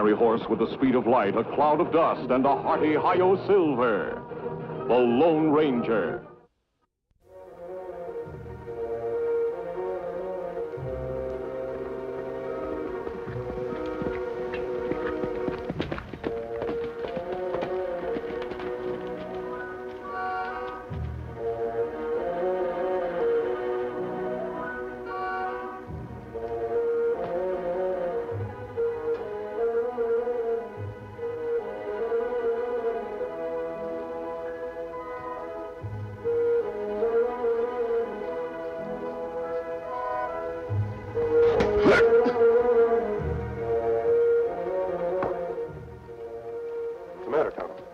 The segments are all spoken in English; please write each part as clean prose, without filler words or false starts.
fiery horse with the speed of light, a cloud of dust, and a hearty hi-yo silver. The Lone Ranger.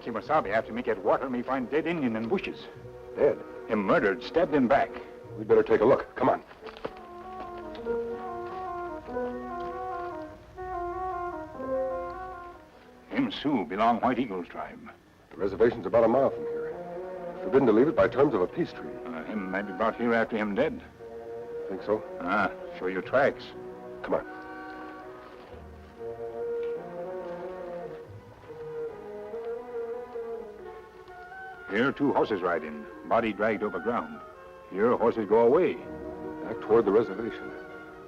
Kemo Sabe, after me get water, me find dead Indian in bushes. Dead? Him murdered, stabbed him back. We'd better take a look. Come on. Him Sioux belong White Eagle's tribe. The reservation's about a mile from here. Forbidden to leave it by terms of a peace treaty. Him may be brought here after him dead. Think so? Show you tracks. Come on. Here, 2 horses riding, body dragged over ground. Here, horses go away. Back toward the reservation.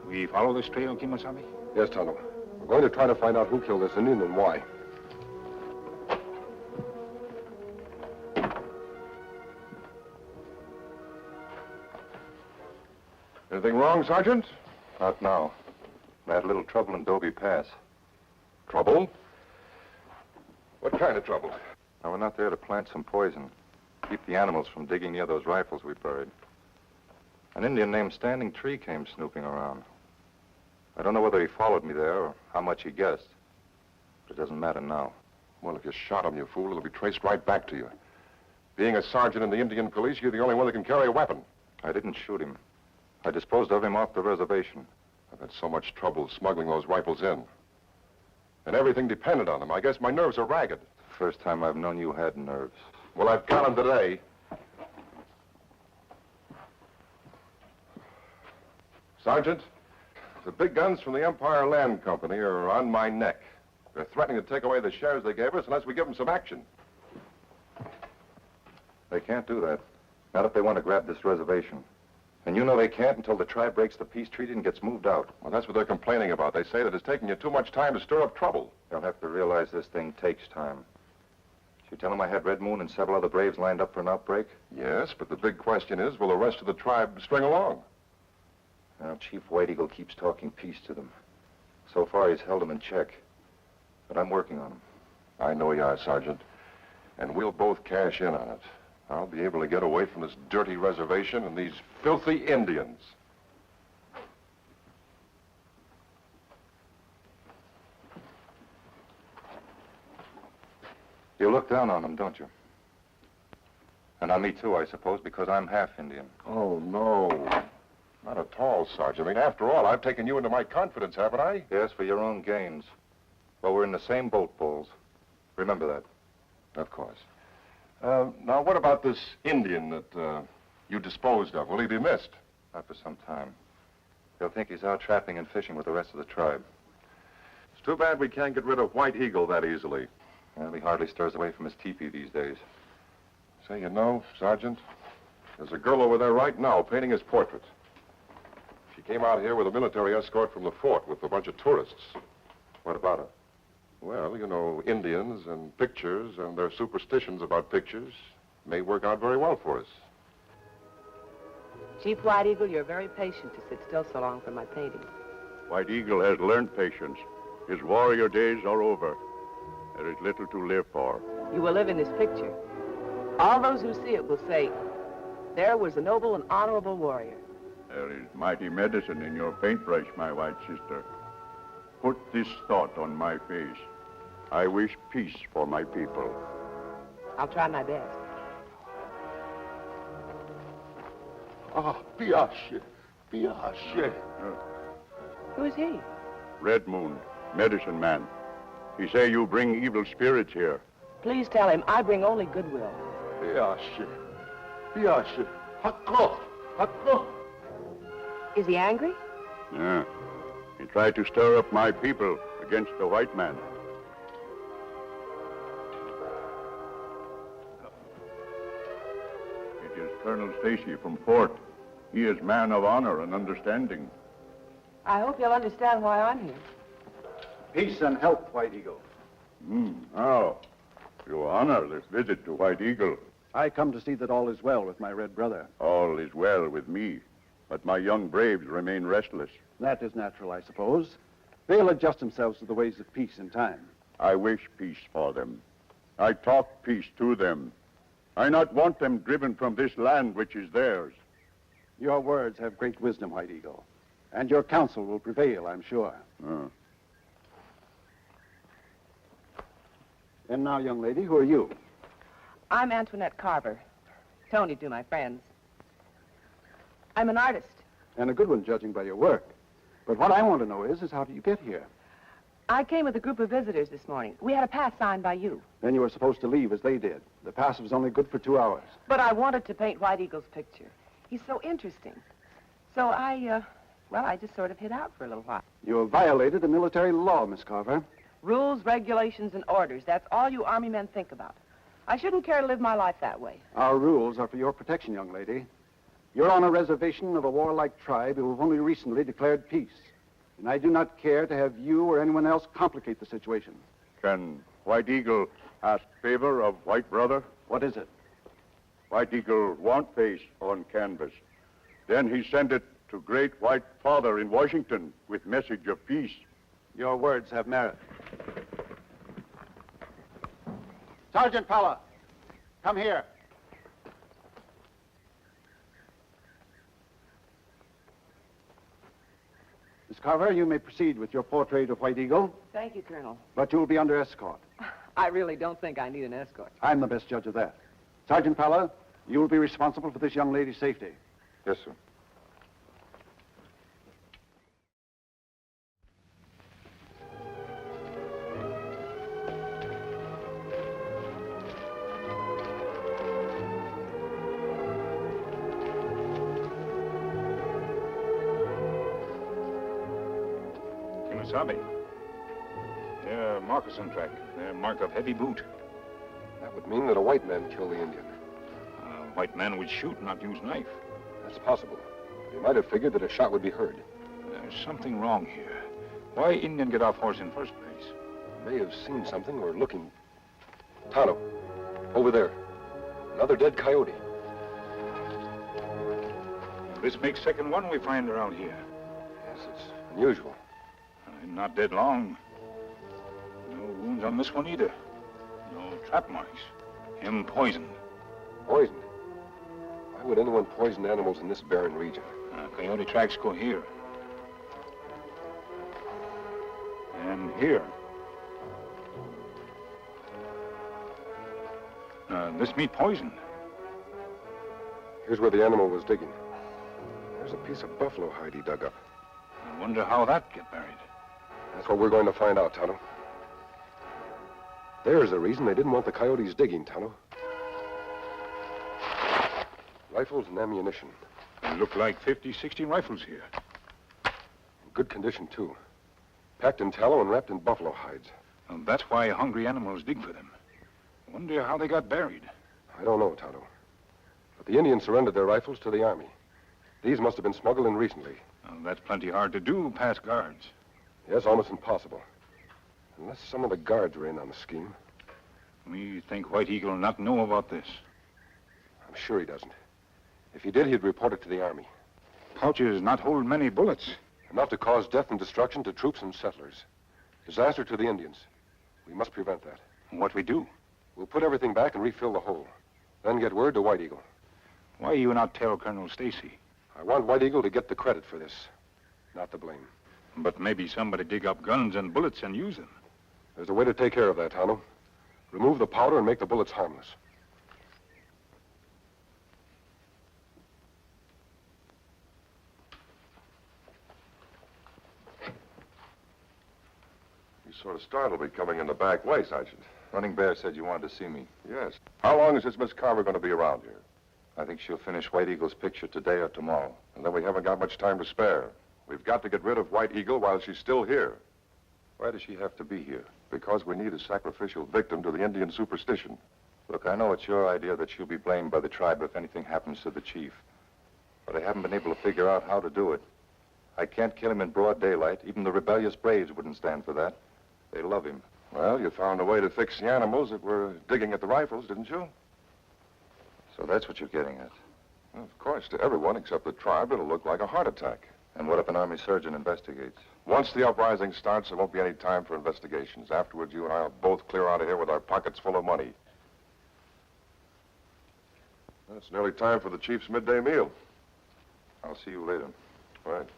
We follow this trail, Kemo Sabe? Yes, Tonto. We're going to try to find out who killed this Indian and why. Anything wrong, Sergeant? Not now. I had a little trouble in Dobie Pass. Trouble? What kind of trouble? I went out there to plant some poison, keep the animals from digging near those rifles we buried. An Indian named Standing Tree came snooping around. I don't know whether he followed me there or how much he guessed, but it doesn't matter now. Well, if you shot him, you fool, it'll be traced right back to you. Being a sergeant in the Indian police, you're the only one that can carry a weapon. I didn't shoot him. I disposed of him off the reservation. I've had so much trouble smuggling those rifles in. And everything depended on them. I guess my nerves are ragged. First time I've known you had nerves. Well, I've got them today. Sergeant, the big guns from the Empire Land Company are on my neck. They're threatening to take away the shares they gave us unless we give them some action. They can't do that. Not if they want to grab this reservation. And you know they can't until the tribe breaks the peace treaty and gets moved out. Well, that's what they're complaining about. They say that it's taking you too much time to stir up trouble. They'll have to realize this thing takes time. Did you tell them I had Red Moon and several other braves lined up for an outbreak? Yes, but the big question is, will the rest of the tribe string along? Now, Chief White Eagle keeps talking peace to them. So far, he's held them in check. But I'm working on them. I know you are, Sergeant. And we'll both cash in on it. I'll be able to get away from this dirty reservation and these filthy Indians. You look down on them, don't you? And on me, too, I suppose, because I'm half Indian. Oh, no. Not at all, Sergeant. I mean, after all, I've taken you into my confidence, haven't I? Yes, for your own gains. Well, we're in the same boat, Bulls. Remember that. Of course. Now, what about this Indian that you disposed of? Will he be missed? Not for some time. They'll think he's out trapping and fishing with the rest of the tribe. It's too bad we can't get rid of White Eagle that easily. Well, he hardly stirs away from his teepee these days. Say, you know, Sergeant, there's a girl over there right now painting his portrait. She came out here with a military escort from the fort with a bunch of tourists. What about her? Well, you know, Indians and pictures and their superstitions about pictures may work out very well for us. Chief White Eagle, you're very patient to sit still so long for my painting. White Eagle has learned patience. His warrior days are over. There is little to live for. You will live in this picture. All those who see it will say, there was a noble and honorable warrior. There is mighty medicine in your paintbrush, my white sister. Put this thought on my face. I wish peace for my people. I'll try my best. Ah, Piache. Piache. Who is he? Red Moon, medicine man. He say you bring evil spirits here. Please tell him I bring only goodwill. Piache. Piache. Hakko. Hakko. Is he angry? Yeah. He tried to stir up my people against the white man. Colonel Stacy from Fort. He is man of honor and understanding. I hope you'll understand why I'm here. Peace and health, White Eagle. Now, you honor this visit to White Eagle. I come to see that all is well with my red brother. All is well with me, but my young braves remain restless. That is natural, I suppose. They'll adjust themselves to the ways of peace in time. I wish peace for them. I talk peace to them. I not want them driven from this land which is theirs. Your words have great wisdom, White Eagle, and your counsel will prevail, I'm sure. And now, young lady, who are you? I'm Antoinette Carver. Tony do my friends. I'm an artist. And a good one, judging by your work. But what I want to know is how did you get here? I came with a group of visitors this morning. We had a pass signed by you. Then you were supposed to leave as they did. The pass was only good for 2 hours. But I wanted to paint White Eagle's picture. He's so interesting. So I just sort of hid out for a little while. You have violated a military law, Miss Carver. Rules, regulations, and orders. That's all you Army men think about. I shouldn't care to live my life that way. Our rules are for your protection, young lady. You're on a reservation of a warlike tribe who have only recently declared peace. And I do not care to have you or anyone else complicate the situation. Can White Eagle ask favor of White Brother? What is it? White Eagle want face on canvas. Then he send it to Great White Father in Washington with message of peace. Your words have merit. Sergeant Fowler, come here. Miss Carver, you may proceed with your portrait of White Eagle, Thank you, Colonel. but you will be under escort. I really don't think I need an escort. I'm the best judge of that. Sergeant Fowler, you will be responsible for this young lady's safety. Yes, sir. Kemo Sabe. They're moccasin track. They're mark of heavy boot. That would mean that a white man killed the Indian. A white man would shoot, not use knife. That's possible. He might have figured that a shot would be heard. There's something wrong here. Why Indian get off horse in first place? May have seen something or looking. Tonto, over there. Another dead coyote. This makes second one we find around here. Yes, it's unusual. Not dead long. No wounds on this one either. No trap marks. Him poisoned. Poisoned? Why would anyone poison animals in this barren region? Coyote tracks go here. And here. This meat poisoned. Here's where the animal was digging. There's a piece of buffalo hide he dug up. I wonder how that get buried. That's what we're going to find out, Tonto. There's the reason they didn't want the coyotes digging, Tonto. Rifles and ammunition. They look like 50, 60 rifles here. In good condition, too. Packed in tallow and wrapped in buffalo hides. And that's why hungry animals dig for them. Wonder how they got buried. I don't know, Tonto. But the Indians surrendered their rifles to the Army. These must have been smuggled in recently. Well, that's plenty hard to do, past guards. Yes, almost impossible. Unless some of the guards were in on the scheme. Me think White Eagle will not know about this. I'm sure he doesn't. If he did, he'd report it to the Army. Pouches not hold many bullets. Enough to cause death and destruction to troops and settlers. Disaster to the Indians. We must prevent that. What we do? We'll put everything back and refill the hole. Then get word to White Eagle. Why you not tell Colonel Stacy? I want White Eagle to get the credit for this, not the blame. But maybe somebody dig up guns and bullets and use them. There's a way to take care of that, Tonto. Remove the powder and make the bullets harmless. You sort of startled me coming in the back way, Sergeant. Running Bear said you wanted to see me. Yes. How long is this Miss Carver going to be around here? I think she'll finish White Eagle's picture today or tomorrow. And then we haven't got much time to spare. We've got to get rid of White Eagle while she's still here. Why does she have to be here? Because we need a sacrificial victim to the Indian superstition. Look, I know it's your idea that she'll be blamed by the tribe if anything happens to the chief. But I haven't been able to figure out how to do it. I can't kill him in broad daylight. Even the rebellious Braves wouldn't stand for that. They love him. Well, you found a way to fix the animals that were digging at the rifles, didn't you? So that's what you're getting at. Well, of course, to everyone except the tribe, it'll look like a heart attack. And what if an army surgeon investigates? Once the uprising starts, there won't be any time for investigations. Afterwards, you and I will both clear out of here with our pockets full of money. Well, it's nearly time for the chief's midday meal. I'll see you later. Right.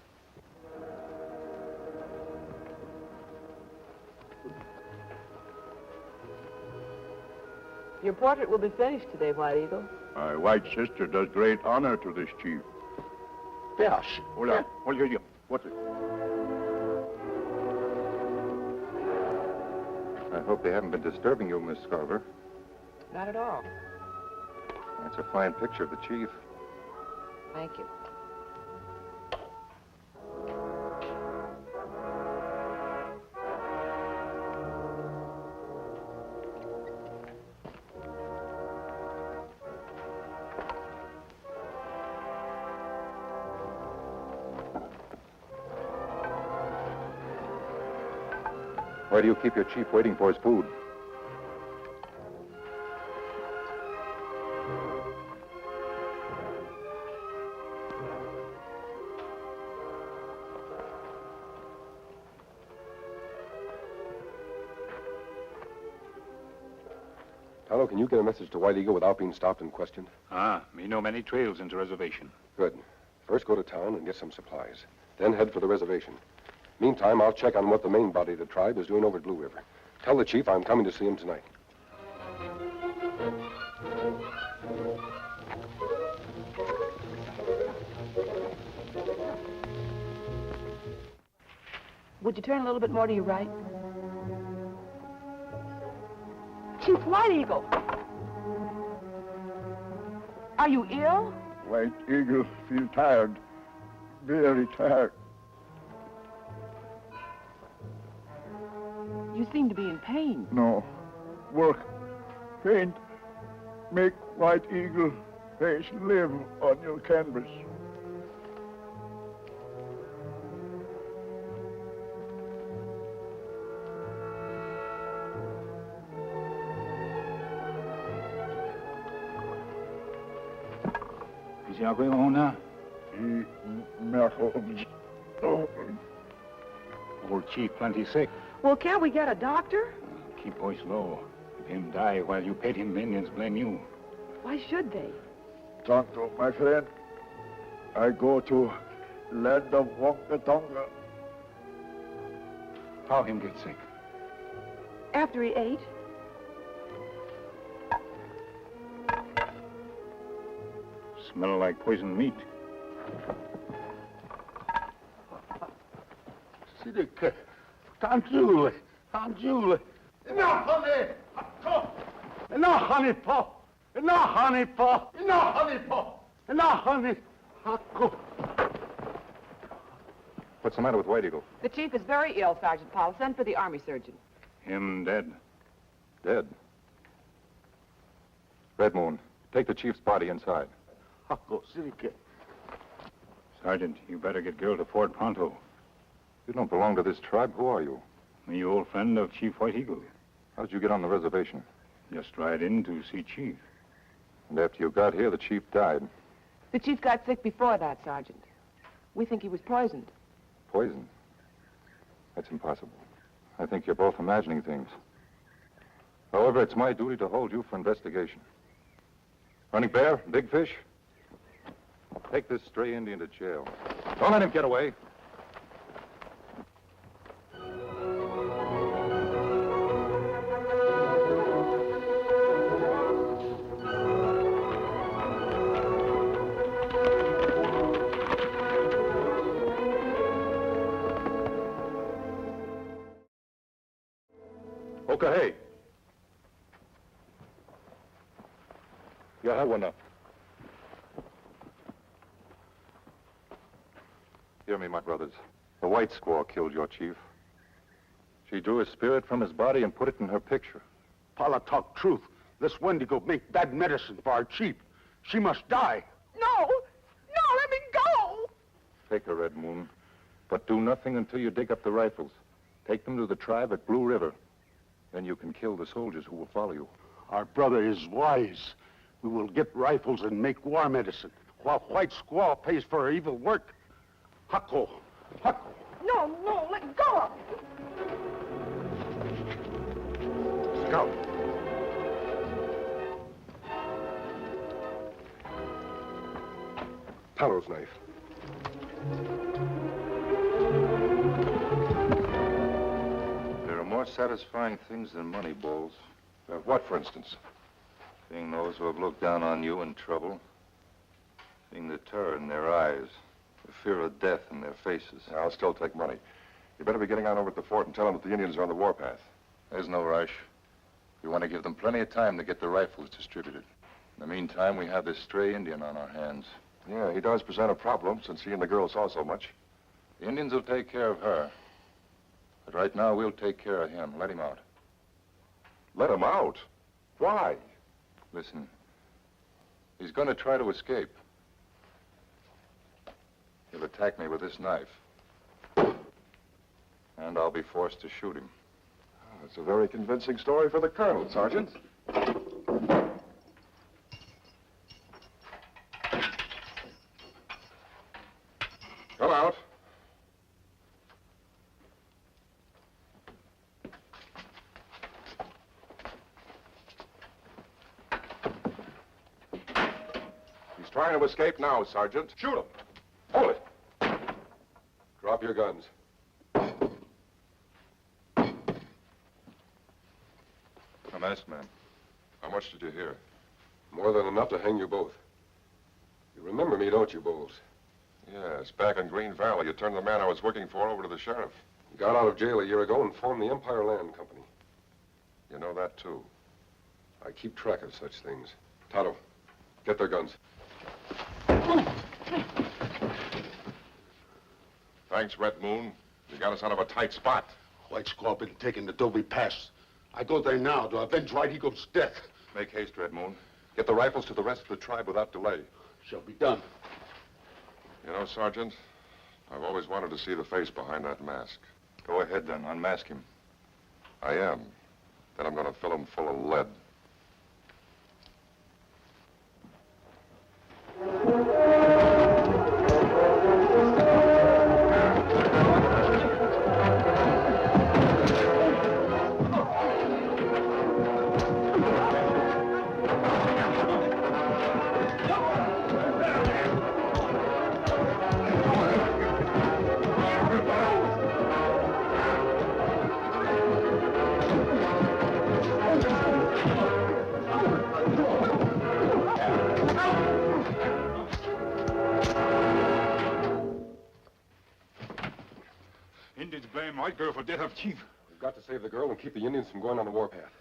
Your portrait will be finished today, White Eagle. My white sister does great honor to this chief. Yes. Hola. Hola. What's it? I hope they haven't been disturbing you, Miss Scarver. Not at all. That's a fine picture of the chief. Thank you. Why do you keep your chief waiting for his food? Tonto, can you get a message to White Eagle without being stopped and questioned? Me know many trails into reservation. Good. First go to town and get some supplies. Then head for the reservation. Meantime, I'll check on what the main body of the tribe is doing over at Blue River. Tell the chief I'm coming to see him tonight. Would you turn a little bit more to your right? Chief White Eagle! Are you ill? White Eagle feel tired. Very tired. You seem to be in pain. No. Work. Paint. Make White Eagle face live on your canvas. Is that going on now? Old chief plenty sick. Well, can't we get a doctor? Keep voice low. If him die while you pet him, Indians blame you. Why should they? Tonto, my friend, I go to land of Wonka Tonga. How him get sick? After he ate? Smell like poisoned meat. Siddiq, Tanjule, Tanjule. Enough, honey! Enough, honey, po! Enough, honey, po! Enough, honey, po! Enough, honey! What's the matter with White Eagle? The chief is very ill, Sergeant Powell. Send for the army surgeon. Him dead. Dead. Red Moon, take the chief's body inside. Siddiq. Sergeant, you better get girl to Fort Pronto. You don't belong to this tribe. Who are you? Me old friend of Chief White Eagle. How did you get on the reservation? Just ride in to see Chief. And after you got here, the chief died. The chief got sick before that, Sergeant. We think he was poisoned. Poison? That's impossible. I think you're both imagining things. However, it's my duty to hold you for investigation. Running Bear, Big Fish, take this stray Indian to jail. Don't let him get away. Okay. Yeah, one up. Hear me, my brothers. The white squaw killed your chief. She drew his spirit from his body and put it in her picture. Paula talk truth. This Wendigo make bad medicine for our chief. She must die. No! No, let me go! Take her, Red Moon. But do nothing until you dig up the rifles. Take them to the tribe at Blue River. Then you can kill the soldiers who will follow you. Our brother is wise. We will get rifles and make war medicine, while White Squaw pays for her evil work. Hucko! Hucko! No, no, let go of me! Scout! Paolo's knife. There are more satisfying things than money, Bowles. What, for instance? Seeing those who have looked down on you in trouble. Seeing the terror in their eyes. The fear of death in their faces. I'll still take money. You better be getting on over at the fort and tell them that the Indians are on the warpath. There's no rush. We want to give them plenty of time to get the rifles distributed. In the meantime, we have this stray Indian on our hands. Yeah, he does present a problem since he and the girl saw so much. The Indians will take care of her. But right now, we'll take care of him. Let him out. Let him out? Why? Listen, he's going to try to escape. He'll attack me with this knife. And I'll be forced to shoot him. That's a very convincing story for the colonel, Sergeant. Come out. He's trying to escape now, Sergeant. Shoot him. Hold it. Drop your guns. A masked man. How much did you hear? More than enough to hang you both. You remember me, don't you, Bowles? Yes, back in Green Valley, you turned the man I was working for over to the sheriff. You got out of jail a year ago and formed the Empire Land Company. You know that, too. I keep track of such things. Tonto, get their guns. Thanks, Red Moon. You got us out of a tight spot. White Squaw been taking the Dobie Pass. I go there now to avenge White Eagle's death. Make haste, Red Moon. Get the rifles to the rest of the tribe without delay. Shall be done. You know, Sergeant, I've always wanted to see the face behind that mask. Go ahead, then. Unmask him. I am. Then I'm going to fill him full of lead. Indians blame white girl for death of chief. We've got to save the girl and keep the Indians from going on the warpath.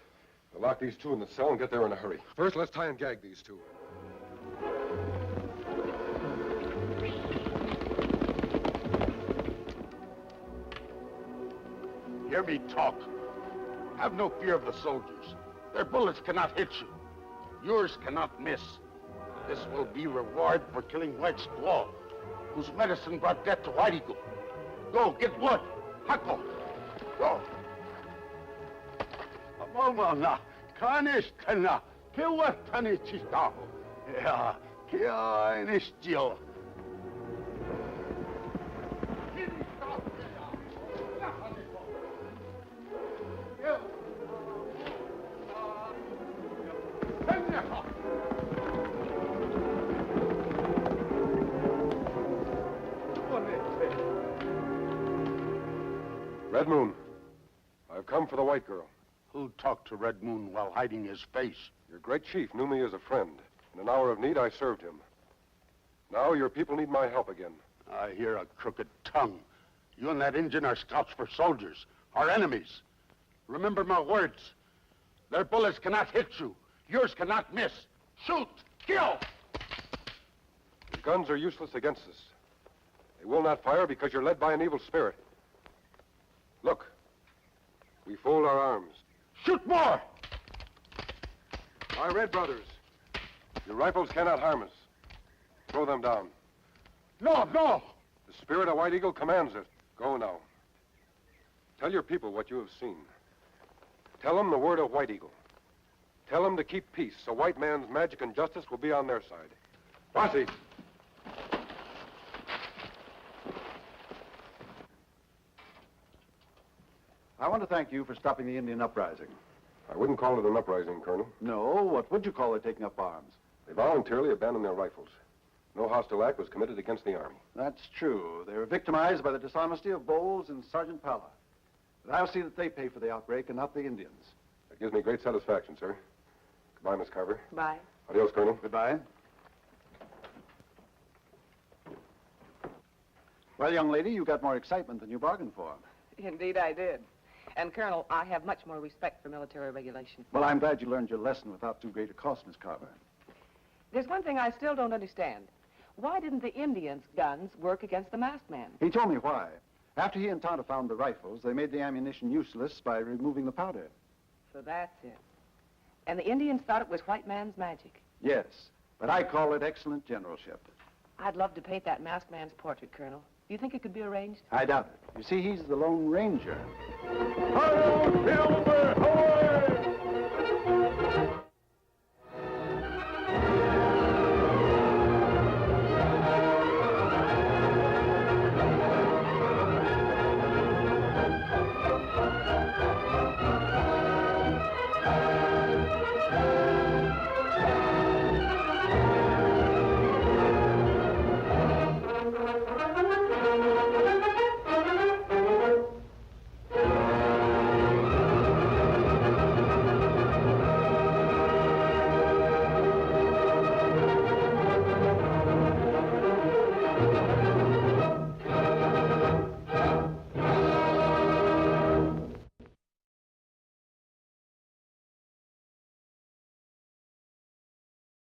We'll lock these two in the cell and get there in a hurry. First, let's tie and gag these two. Hear me talk. Have no fear of the soldiers. Their bullets cannot hit you. Yours cannot miss. This will be reward for killing White Squaw, whose medicine brought death to White Eagle. Go, get wood. Hucko. Go. Mama, kanistana, kiwatani chista. Yeah, kia inistio. Red Moon, I've come for the white girl. Who talked to Red Moon while hiding his face? Your great chief knew me as a friend. In an hour of need, I served him. Now your people need my help again. I hear a crooked tongue. You and that Indian are scouts for soldiers, our enemies. Remember my words. Their bullets cannot hit you. Yours cannot miss. Shoot! Kill! The guns are useless against us. They will not fire because you're led by an evil spirit. Look, we fold our arms. Shoot more! My Red brothers, your rifles cannot harm us. Throw them down. No, no! The spirit of White Eagle commands it. Go now. Tell your people what you have seen. Tell them the word of White Eagle. Tell them to keep peace, so white man's magic and justice will be on their side. Posse! I want to thank you for stopping the Indian uprising. I wouldn't call it an uprising, Colonel. No, what would you call it taking up arms? They voluntarily abandoned their rifles. No hostile act was committed against the Army. That's true. They were victimized by the dishonesty of Bowles and Sergeant Pala. But I'll see that they pay for the outbreak and not the Indians. That gives me great satisfaction, sir. Goodbye, Miss Carver. Bye. Adios, Colonel. Goodbye. Well, young lady, you got more excitement than you bargained for. Indeed I did. And, Colonel, I have much more respect for military regulation. Well, I'm glad you learned your lesson without too great a cost, Miss Carver. There's one thing I still don't understand. Why didn't the Indians' guns work against the masked man? He told me why. After he and Tonto found the rifles, they made the ammunition useless by removing the powder. So that's it. And the Indians thought it was white man's magic. Yes, but I call it excellent generalship. I'd love to paint that masked man's portrait, Colonel. Do you think it could be arranged? I doubt it. You see, he's the Lone Ranger. Silver, away!